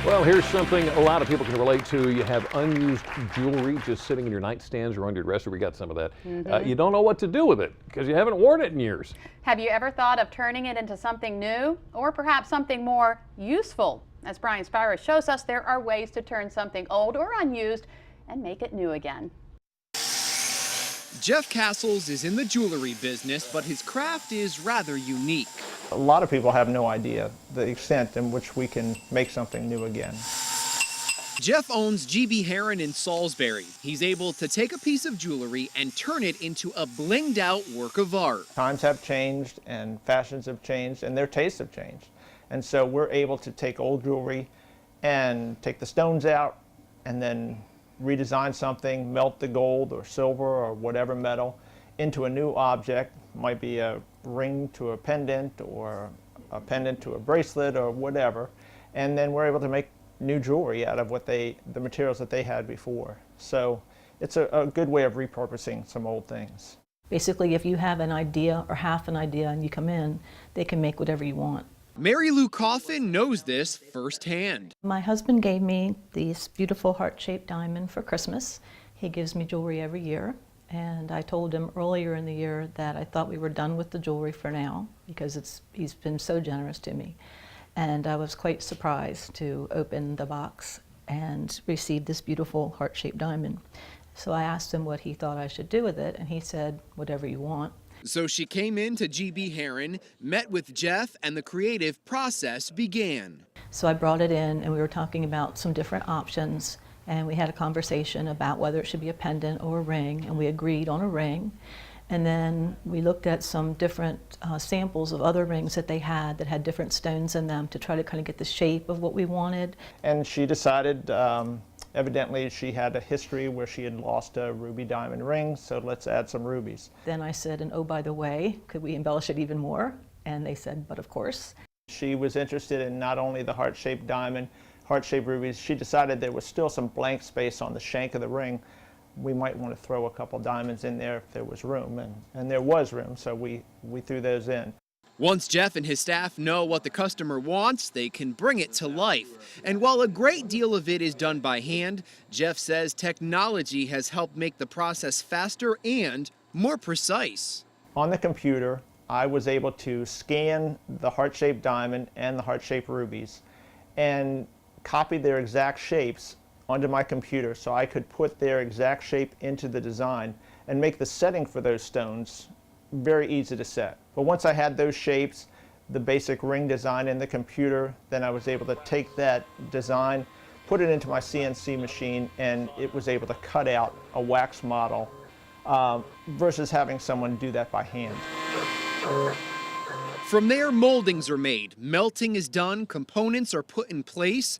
Well, here's something a lot of people can relate to. You have unused jewelry just sitting in your nightstands or under your dresser. We got some of that. You don't know what to do with it because you haven't worn it in years. Have you ever thought of turning it into something new or perhaps something more useful? As Brian Spira shows us, there are ways to turn something old or unused and make it new again. Jeff Castles is in the jewelry business, but his craft is rather unique. A lot of people have no idea the extent in which we can make something new again. Jeff owns GB Heron in Salisbury. He's able to take a piece of jewelry and turn it into a blinged out work of art. Times have changed and fashions have changed and their tastes have changed. And so we're able to take old jewelry and take the stones out and then redesign something, melt the gold or silver or whatever metal into a new object. Might be a ring to a pendant or a pendant to a bracelet or whatever. And then we're able to make new jewelry out of the materials that they had before. So it's a good way of repurposing some old things. Basically, if you have an idea or half an idea and you come in, they can make whatever you want. Mary Lou Coffin knows this firsthand. My husband gave me this beautiful heart-shaped diamond for Christmas. He gives me jewelry every year, and I told him earlier in the year that I thought we were done with the jewelry for now because he's been so generous to me. And I was quite surprised to open the box and receive this beautiful heart-shaped diamond. So I asked him what he thought I should do with it, and he said, whatever you want. So she came in to GB Heron, met with Jeff, and the creative process began. So I brought it in and we were talking about some different options, and we had a conversation about whether it should be a pendant or a ring, and we agreed on a ring. And then we looked at some different samples of other rings that they had that had different stones in them to try to kind of get the shape of what we wanted. And she decided, evidently she had a history where she had lost a ruby diamond ring, so let's add some rubies. Then I said, and oh, by the way, could we embellish it even more? And they said, but of course. She was interested in not only the heart-shaped diamond, heart-shaped rubies. She decided there was still some blank space on the shank of the ring. We might want to throw a couple diamonds in there if there was room, and there was room, so we threw those in. Once Jeff and his staff know what the customer wants, they can bring it to life. And while a great deal of it is done by hand, Jeff says technology has helped make the process faster and more precise. On the computer, I was able to scan the heart-shaped diamond and the heart-shaped rubies and copy their exact shapes onto my computer so I could put their exact shape into the design and make the setting for those stones very easy to set. But once I had those shapes, the basic ring design in the computer, then I was able to take that design, put it into my CNC machine, and it was able to cut out a wax model versus having someone do that by hand. From there, moldings are made, melting is done, components are put in place.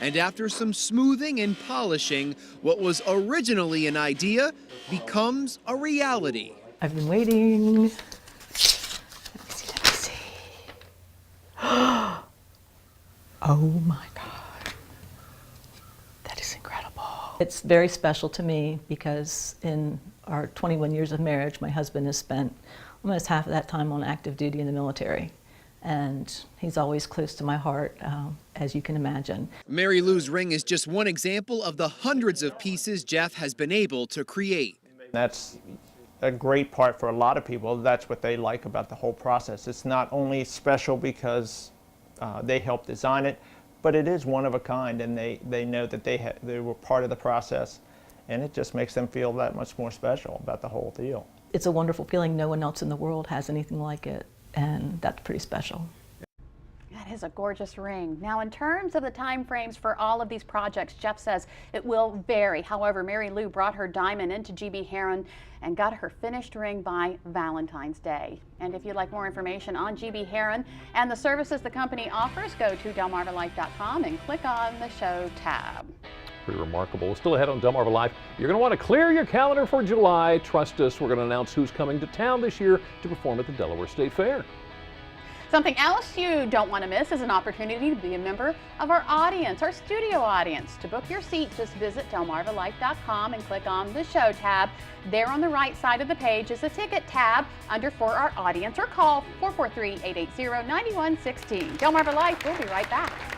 And after some smoothing and polishing, what was originally an idea becomes a reality. I've been waiting. Let me see. Oh my God. That is incredible. It's very special to me because in our 21 years of marriage, my husband has spent almost half of that time on active duty in the military. And he's always close to my heart, as you can imagine. Mary Lou's ring is just one example of the hundreds of pieces Jeff has been able to create. That's a great part for a lot of people. That's what they like about the whole process. It's not only special because they helped design it, but it is one of a kind, and they know that they were part of the process, and it just makes them feel that much more special about the whole deal. It's a wonderful feeling. No one else in the world has anything like it. And that's pretty special. That is a gorgeous ring. Now, in terms of the time frames for all of these projects, Jeff says it will vary. However, Mary Lou brought her diamond into GB Heron and got her finished ring by Valentine's Day. And if you'd like more information on GB Heron and the services the company offers, go to delmarvalife.com and click on the show tab. Pretty remarkable. Still ahead on Delmarva Life. You're going to want to clear your calendar for July. Trust us, we're going to announce who's coming to town this year to perform at the Delaware State Fair. Something else you don't want to miss is an opportunity to be a member of our audience, our studio audience. To book your seat, just visit delmarvalife.com and click on the show tab. There on the right side of the page is a ticket tab under For Our Audience, or call 443-880-9116. Delmarva Life, we'll be right back.